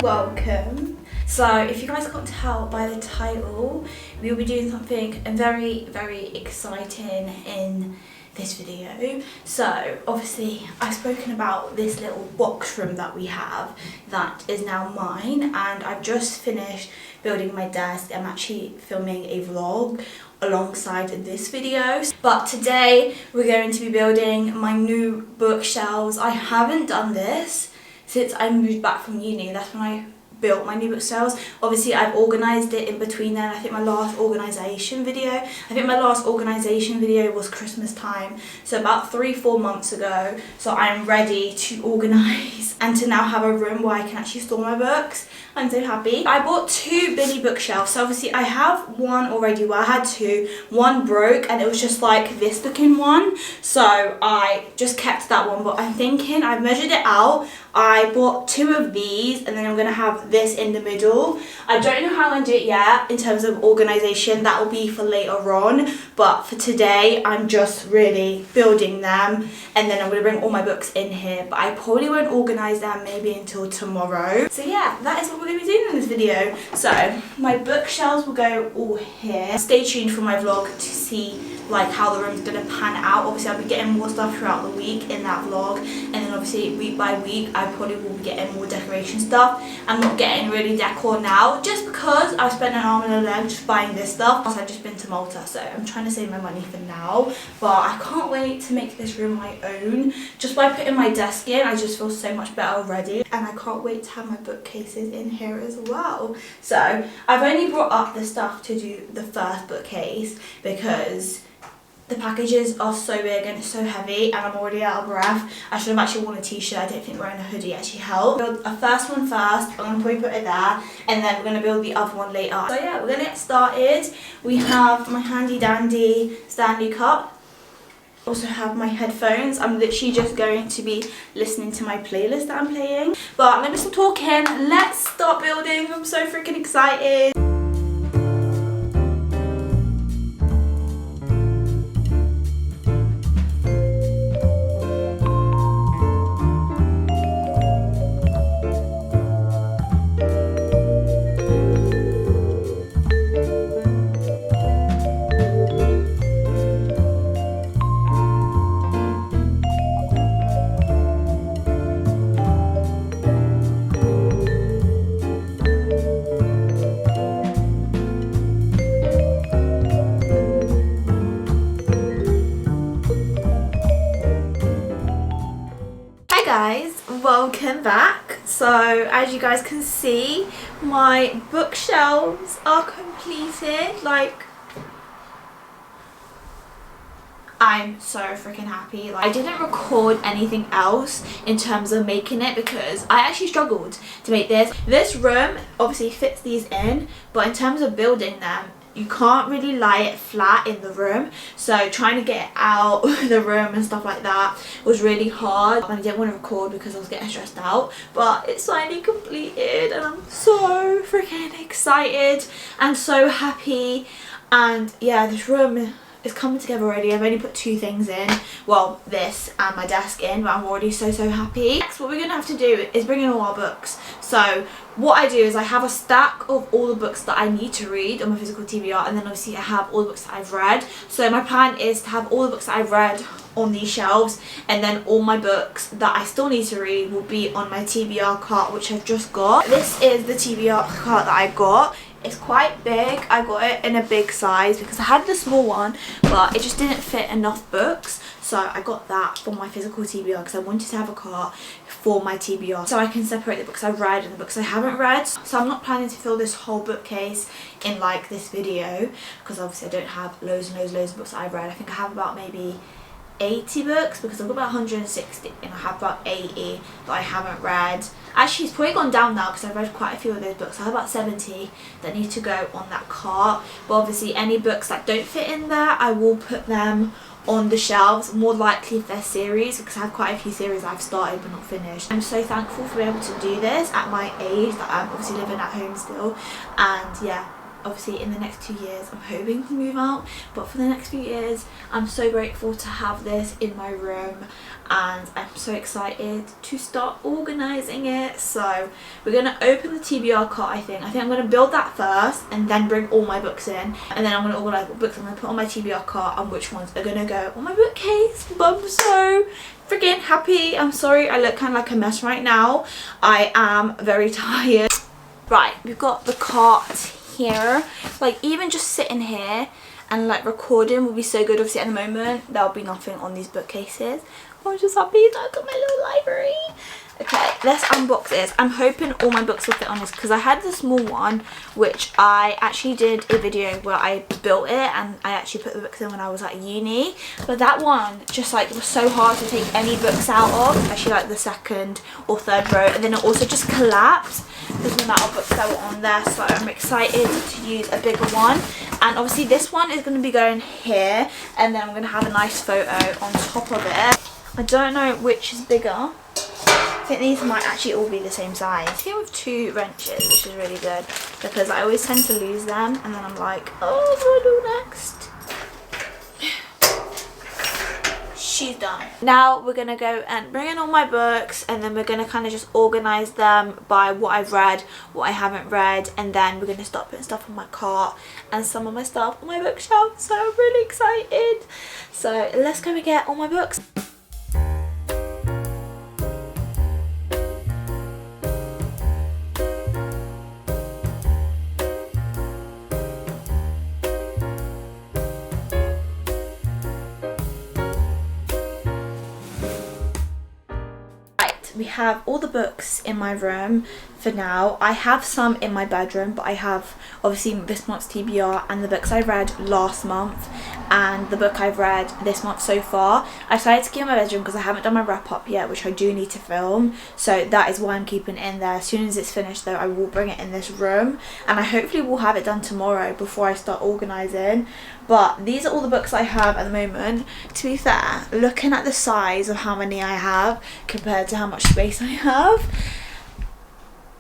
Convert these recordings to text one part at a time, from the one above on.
welcome. So if you guys can't tell by the title, we will be doing something very, very exciting in this video. So obviously I've spoken about this little box room that we have that is now mine, and I've just finished building my desk. I'm actually filming a vlog alongside this video, but today we're going to be building my new bookshelves. I haven't done this since I moved back from uni. That's when I built my new bookshelves. Obviously I've organised it in between then. I think my last organisation video was Christmas time, so about 3-4 months ago. So I'm ready to organise and to now have a room where I can actually store my books. I'm so happy. I bought 2 mini bookshelves. So obviously I have one already, well I had 2. One broke and it was just like this looking one, so I just kept that one. But I'm thinking, I've measured it out, I bought 2 of these, and then I'm going to have this in the middle. I don't know how I'm going to do it yet in terms of organisation. That will be for later on, but for today I'm just really building them, and then I'm going to bring all my books in here, but I probably won't organise them maybe until tomorrow. So yeah, that is what we're going to be doing in this video. So my bookshelves will go all here. Stay tuned for my vlog to see like how the room's going to pan out. Obviously I'll be getting more stuff throughout the week in that vlog, and then obviously week by week I probably will be getting more decoration stuff. I'm not getting really decor now just because I've spent an arm and a leg just buying this stuff. Plus I've just been to Malta, so I'm trying to save my money for now, but I can't wait to make this room my own. Just by putting my desk in, I just feel so much better already, and I can't wait to have my bookcases in here as well. So I've only brought up the stuff to do the first bookcase because the packages are so big and it's so heavy, and I'm already out of breath. I should have actually worn a t-shirt. I don't think wearing a hoodie actually helped. Build a first one first. I'm going to probably put it there, and then we're going to build the other one later. So yeah, we're going to get started. We have my handy dandy Stanley Cup. Also have my headphones. I'm literally just going to be listening to my playlist that I'm playing. But let me stop talking. Let's start building. I'm so freaking excited. Guys, welcome back. So as you guys can see, my bookshelves are completed. Like, I'm so freaking happy. Like, I didn't record anything else in terms of making it because I actually struggled to make this. This room obviously fits these in, but in terms of building them, you can't really lie it flat in the room, so trying to get it out of the room and stuff like that was really hard, and I didn't want to record because I was getting stressed out. But it's finally completed and I'm so freaking excited and so happy. And yeah, this room is coming together already. I've only put 2 things in, well this and my desk in, but I'm already so happy. Next, what we're gonna have to do is bring in all our books. So what I do is I have a stack of all the books that I need to read on my physical TBR, and then obviously I have all the books that I've read. So my plan is to have all the books that I've read on these shelves, and then all my books that I still need to read will be on my TBR cart, which I've just got. This is the TBR cart that I got. It's quite big. I got it in a big size because I had the small one, but it just didn't fit enough books. So I got that for my physical TBR because I wanted to have a cart for my TBR so I can separate the books I've read and the books I haven't read. So I'm not planning to fill this whole bookcase in like this video because obviously I don't have loads and loads of books that I've read. I think I have about maybe 80 books because I've got about 160 and I have about 80 that I haven't read. Actually, it's probably gone down now because I've read quite a few of those books. I have about 70 that need to go on that cart, but obviously any books that don't fit in there, I will put them on the shelves, more likely if they're series, because I have quite a few series I've started but not finished. I'm so thankful for being able to do this at my age, that I'm obviously living at home still, and yeah, obviously in the next 2 years I'm hoping to move out, but for the next few years I'm so grateful to have this in my room, and I'm so excited to start organising it. So we're going to open the TBR cart. I think I'm going to build that first and then bring all my books in, and then I'm going to organise what books I'm going to put on my TBR cart and which ones are going to go on my bookcase. But I'm so freaking happy. I'm sorry I look kind of like a mess right now. I am very tired. Right, we've got the cart here. Like, even just sitting here and like recording will be so good. Obviously at the moment there'll be nothing on these bookcases. I'm just happy that I've got my little library. Okay, let's unbox this. I'm hoping all my books will fit on this, because I had the small one which I actually did a video where I built it and I actually put the books in when I was at uni, but that one just like was so hard to take any books out of, especially like the second or third row, and then it also just collapsed because of the amount of books that were on there. So I'm excited to use a bigger one, and obviously this one is going to be going here, and then I'm going to have a nice photo on top of it. I don't know which is bigger. I think these might actually all be the same size. Here with 2 wrenches, which is really good because I always tend to lose them, and then I'm like, oh, what do I do next? She's done. Now we're gonna go and bring in all my books, and then we're gonna kind of just organize them by what I've read, what I haven't read, and then we're gonna start putting stuff on my cart and some of my stuff on my bookshelf. So I'm really excited. So let's go and get all my books. We have all the books in my room for now. I have some in my bedroom, but I have obviously this month's TBR and the books I read last month and the book I've read this month so far. I decided to keep in my bedroom because I haven't done my wrap up yet, which I do need to film, so that is why I'm keeping it in there. As soon as it's finished though, I will bring it in this room, and I hopefully will have it done tomorrow before I start organising. But these are all the books I have at the moment. To be fair, looking at the size of how many I have compared to how much space I have,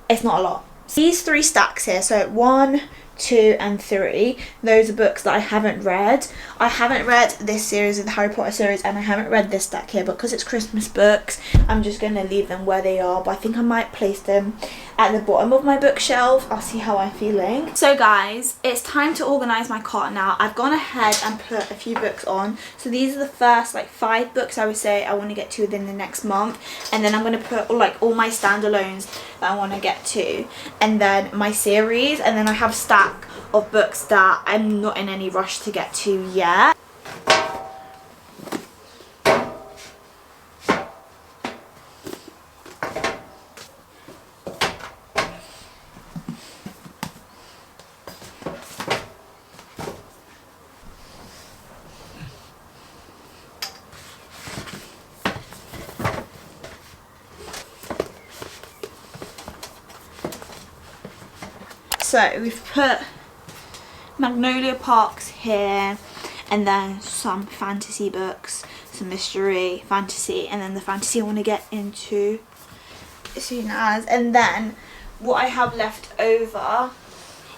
it's not a lot. These 3 stacks here, so 1, 2 and 3, those are books that I haven't read. I haven't read this series of the Harry Potter series, and I haven't read this stack here, but because it's Christmas books I'm just going to leave them where they are, but I think I might place them at the bottom of my bookshelf. I'll see how I'm feeling. So guys, it's time to organise my cart now. I've gone ahead and put a few books on. So these are the first like 5 books I would say I want to get to within the next month, and then I'm going to put like all my standalones that I want to get to, and then my series, and then I have a stack of books that I'm not in any rush to get to yet. So we've put Magnolia Parks here, and then some fantasy books, some mystery, fantasy, and then the fantasy I want to get into as soon as. And then what I have left over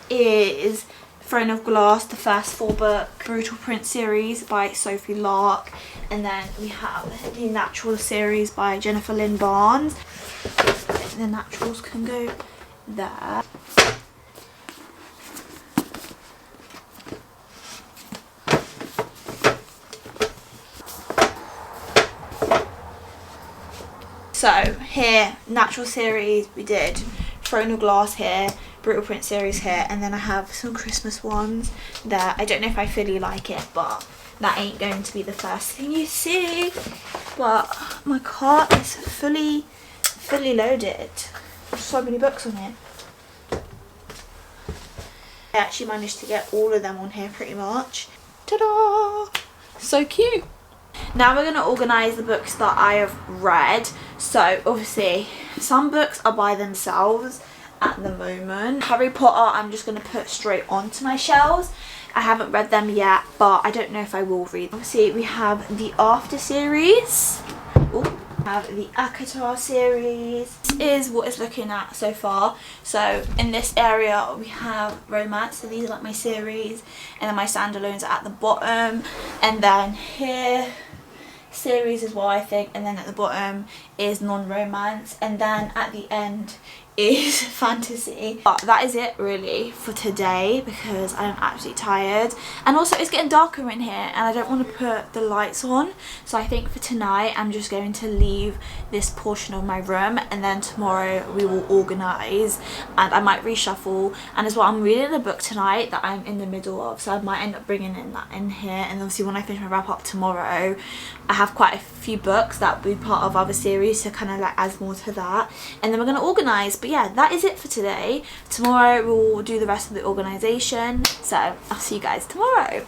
is Throne of Glass, the first 4 book Brutal Prince series by Sophie Lark, and then we have the Natural series by Jennifer Lynn Barnes. The Naturals can go there. So here, Natural series, we did Throne of Glass here, Brutal Prince series here, and then I have some Christmas ones that I don't know if I fully like it, but that ain't going to be the first thing you see. But my cart is fully loaded. There's so many books on it. I actually managed to get all of them on here pretty much. Ta-da! So cute! Now we're going to organise the books that I have read. So obviously some books are by themselves at the moment. Harry Potter I'm just going to put straight onto my shelves. I haven't read them yet, but I don't know if I will read. Obviously we have the After series. Ooh, have the Akatar series. This is what it's looking at so far. So in this area we have romance, so these are like my series, and then my standalones are at the bottom, and then here series as well I think, and then at the bottom is non-romance, and then at the end is fantasy. But that is it really for today because I'm absolutely tired, and also it's getting darker in here and I don't want to put the lights on, so I think for tonight I'm just going to leave this portion of my room, and then tomorrow we will organise and I might reshuffle. And as well, I'm reading a book tonight that I'm in the middle of, so I might end up bringing in that in here, and obviously when I finish my wrap up tomorrow I have quite a few books that will be part of other series, so kind of like adds more to that, and then we're going to organise. But yeah, that is it for today. Tomorrow we'll do the rest of the organisation, so I'll see you guys tomorrow.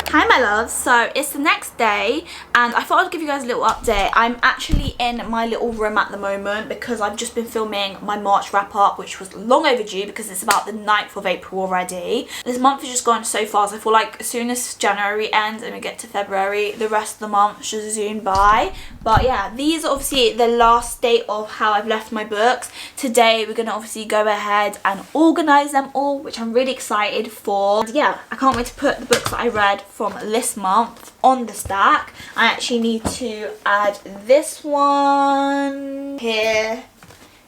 Hi my loves, so it's the next day and I thought I'd give you guys a little update. I'm actually in my little room at the moment because I've just been filming my March wrap up, which was long overdue because it's about the 9th of April already. This month has just gone so fast. I feel like as soon as January ends and we get to February, the rest of the month should zoom by. But yeah, these are obviously the last state of how I've left my books. Today we're going to obviously go ahead and organise them all, which I'm really excited for. And yeah, I can't wait to put the books that I read from this month on the stack. I actually need to add this one here,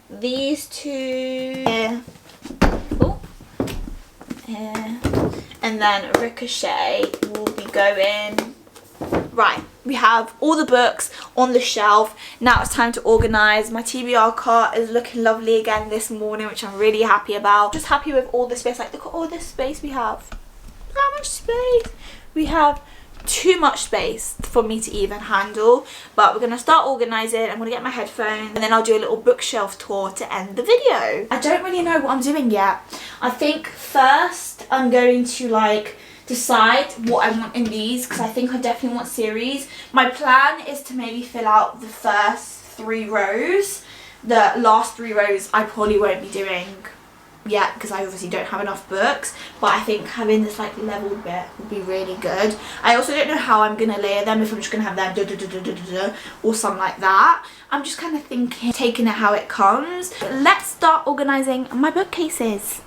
these two here, oh, here, and then Ricochet will be going. Right, we have all the books on the shelf. Now it's time to organise. My TBR cart is looking lovely again this morning, which I'm really happy about. Just happy with all the space. Like, look at all this space we have. How much space? We have too much space for me to even handle, but we're going to start organising. I'm going to get my headphones and then I'll do a little bookshelf tour to end the video. I don't really know what I'm doing yet. I think first I'm going to like decide what I want in these, because I think I definitely want series. My plan is to maybe fill out the first 3 rows. The last 3 rows I probably won't be doing yet because I obviously don't have enough books, but I think having this like leveled bit would be really good. I also don't know how I'm gonna layer them, if I'm just gonna have them or something like that. I'm just kind of thinking, taking it how it comes. Let's start organising my bookcases.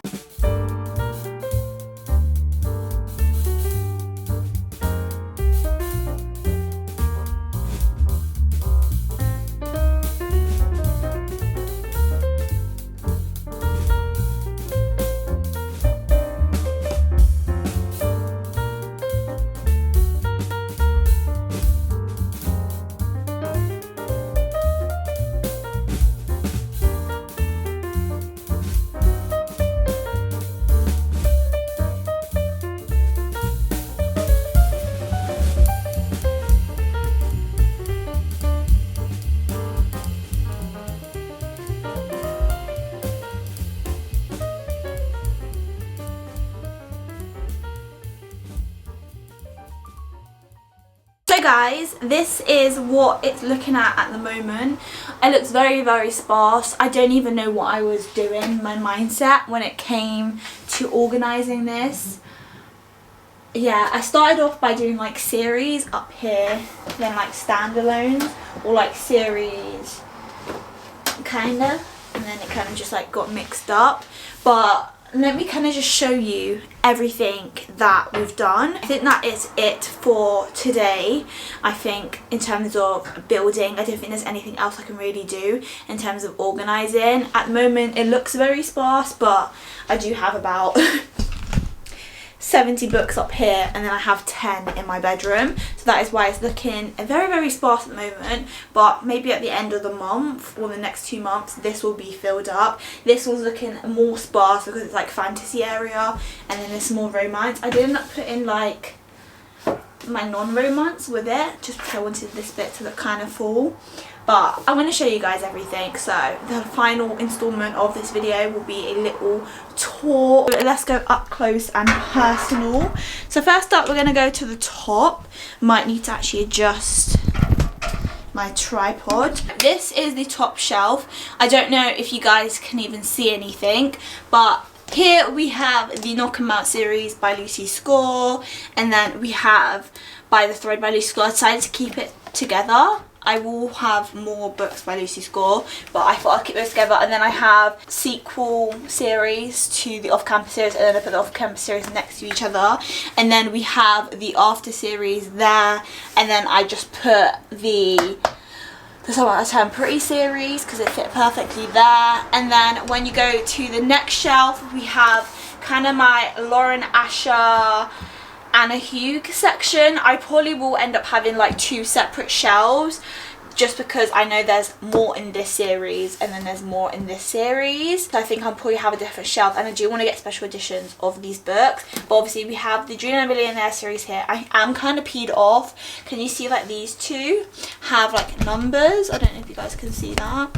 So guys, this is what it's looking at the moment. It looks very sparse. I don't even know what I was doing, my mindset when it came to organising this. Yeah, I started off by doing like series up here, then like standalones, or like series kinda, and then it kind of just like got mixed up. But let me kind of just show you everything that we've done. I think that is it for today. I think in terms of building, I don't think there's anything else I can really do in terms of organising. At the moment it looks very sparse, but I do have about 70 books up here, and then I have 10 in my bedroom, so that is why it's looking very sparse at the moment. But maybe at the end of the month or the next 2 months this will be filled up. This was looking more sparse because it's like fantasy area, and then there's more romance. I did end up putting like my non-romance with it just because I wanted this bit to look kind of full. But I'm going to show you guys everything. So the final installment of this video will be a little tour. Let's go up close and personal. So first up, we're going to go to the top. Might need to actually adjust my tripod. This is the top shelf. I don't know if you guys can even see anything, but here we have the Knock 'Em Out series by Lucy Score, and then we have By the Thread by Lucy Score. I decided to keep it together I will have more books by Lucy Score, but I thought I'd keep those together. And then I have sequel series to the off-campus series, and then I put the off-campus series next to each other. And then we have the after series there, and then I just put the Someone I Turn Pretty series because it fit perfectly there. And then when you go to the next shelf, we have kind of my Lauren Asher, Anna Hugh section. I probably will end up having like 2 separate shelves, just because I know there's more in this series and then there's more in this series. So I think I'll probably have a different shelf, and I do want to get special editions of these books. But obviously we have the Junior Millionaire series here. I am kind of peed off. Can you see like these two have like numbers? I don't know if you guys can see that,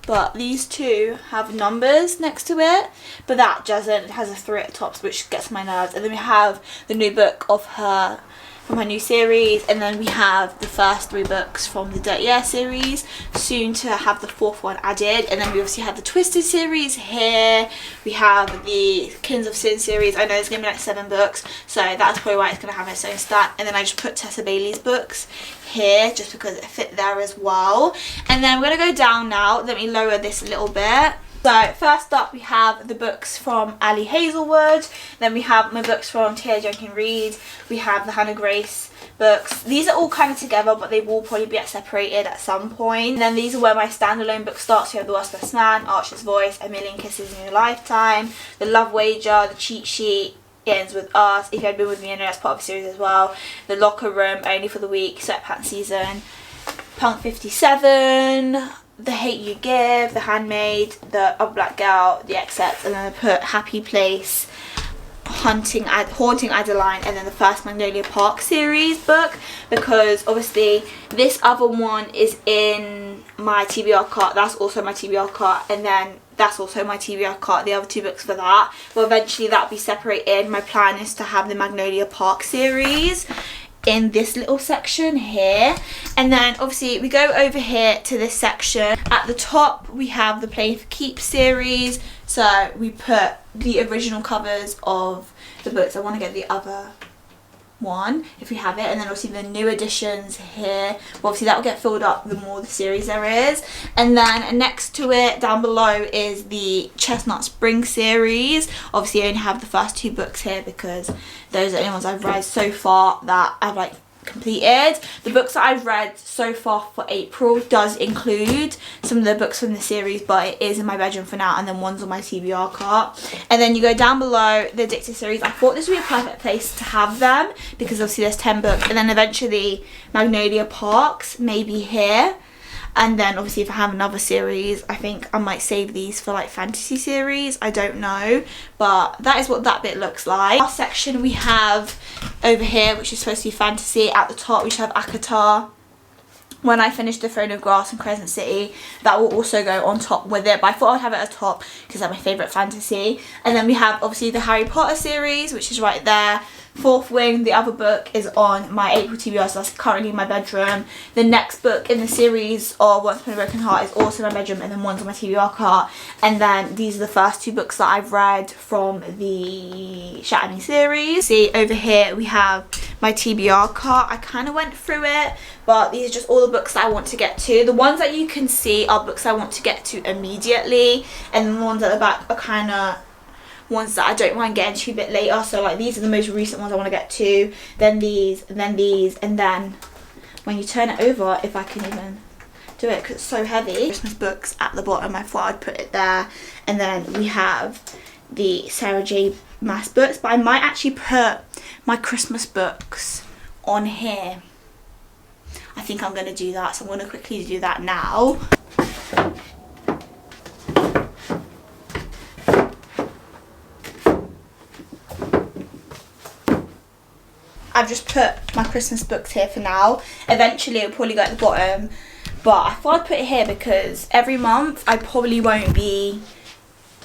but these two have numbers next to it, but that doesn't. It has a 3 at the top, which gets my nerves. And then we have the new book of her from her new series, and then we have the first 3 books from the Dirty Air series, soon to have the 4th one added. And then we obviously have the Twisted series here. We have the Kins of Sin series. I know there's going to be like 7 books, so that's probably why it's going to have its own stack. And then I just put Tessa Bailey's books here just because it fit there as well. And then we're going to go down now. Let me lower this a little bit. So first up we have the books from Ali Hazelwood, then we have my books from Taylor Jenkins Reid, we have the Hannah Grace books. These are all kind of together, but they will probably be separated at some point. And then these are where my standalone book starts. We have The Worst Best Man, Archer's Voice, A Million Kisses in Your Lifetime, The Love Wager, The Cheat Sheet, It Ends With Us, If You Had Been With Me, I know that's part of the series as well, The Locker Room, Only for the Week, Sweatpants Season, Punk 57, The Hate You Give, The Handmaid, The Of Black Girl, The Excerpts, and then I put Happy Place, Haunting Adeline, and then the first Magnolia Park series book, because obviously this other one is in my TBR cart. That's also my TBR cart, and then that's also my TBR cart, the other 2 books for that. But eventually that'll be separated. My plan is to have the Magnolia Park series in this little section here. And then obviously we go over here to this section. At the top we have the Playing for Keeps series, so we put the original covers of the books. I want to get the other one if we have it, and then obviously the new editions here. Well, obviously that will get filled up the more the series there is. And then next to it down below is the Chestnut Spring series. Obviously I only have the first 2 books here because those are the only ones I've read so far that I've like completed. The books that I've read so far for April does include some of the books from the series, but it is in my bedroom for now, and then one's on my TBR cart. And then you go down below the Addicted series. I thought this would be a perfect place to have them because obviously there's 10 books, and then eventually Magnolia Parks maybe here. And then obviously if I have another series, I think I might save these for like fantasy series. I don't know, but that is what that bit looks like. Last section we have over here, which is supposed to be fantasy. At the top we should have Akatar, When I Finish The Throne of Grass and Crescent City. That will also go on top with it, but I thought I'd have it at the top because they're my favourite fantasy. And then we have obviously the Harry Potter series, which is right there. Fourth Wing, the other book, is on my April TBR, so that's currently in my bedroom. The next book in the series of Once Upon a Broken Heart is also in my bedroom, and then one's on my TBR cart. And then these are the first 2 books that I've read from the Shatter Me series. See, over here we have my TBR cart. I kind of went through it, but these are just all the books that I want to get to. The ones that you can see are books I want to get to immediately, and the ones at the back are kind of ones that I don't mind getting to a bit later. So like these are the most recent ones I want to get to, then these, and then these, and then when you turn it over, if I can even do it because it's so heavy, Christmas books at the bottom. I thought I'd put it there. And then we have the Sarah J Maas books, but I might actually put my Christmas books on here. I think I'm going to do that, so I'm going to quickly do that now. I've just put my Christmas books here for now. Eventually it'll probably go at the bottom, but I thought I'd put it here because every month I probably won't be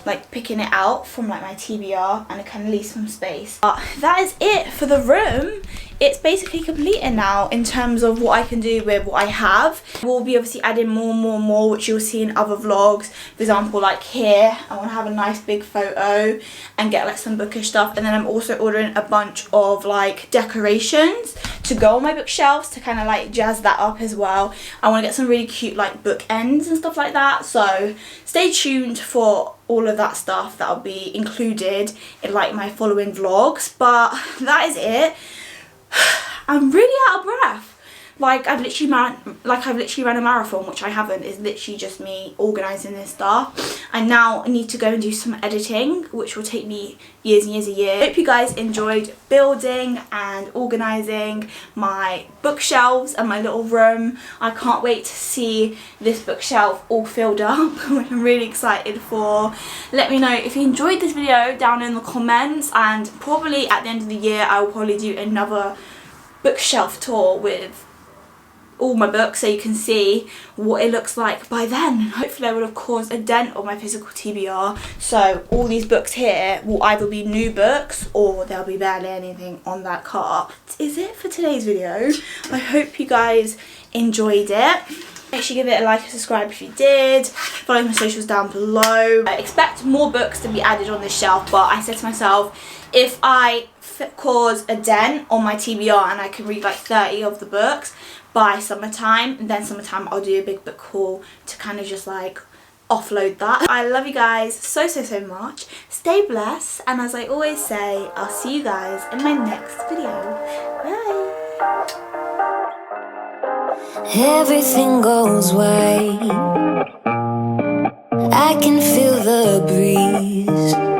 like picking it out from like my TBR, and it can leave some space. But that is it for the room. it's basically completed now in terms of what I can do with what I have. We'll be obviously adding more, which you'll see in other vlogs. For example, like here, I want to have a nice big photo and get like some bookish stuff. And then I'm also ordering a bunch of like decorations to go on my bookshelves to kind of like jazz that up as well. I want to get some really cute like bookends and stuff like that. So stay tuned for all of that stuff that'll be included in like my following vlogs. But that is it. I'm really out of breath. Like I've literally ran a marathon, which I haven't. It's literally just me organising this stuff. And now I need to go and do some editing, which will take me years and years and years. I hope you guys enjoyed building and organising my bookshelves and my little room. I can't wait to see this bookshelf all filled up, which I'm really excited for. Let me know if you enjoyed this video down in the comments, and probably at the end of the year I will probably do another bookshelf tour with all my books so you can see what it looks like by then. Hopefully I will have caused a dent on my physical TBR, so all these books here will either be new books or there'll be barely anything on that cart. That is it for today's video. I hope you guys enjoyed it. Make sure you give it a like and subscribe if you did. Follow my socials down below. I expect more books to be added on this shelf, but I said to myself, if I cause a dent on my TBR and I can read like 30 of the books by summertime, and then summertime I'll do a big book haul to kind of just like offload that. I love you guys so much. Stay blessed, and as I always say, I'll see you guys in my next video. Bye. Everything goes white. I can feel the breeze.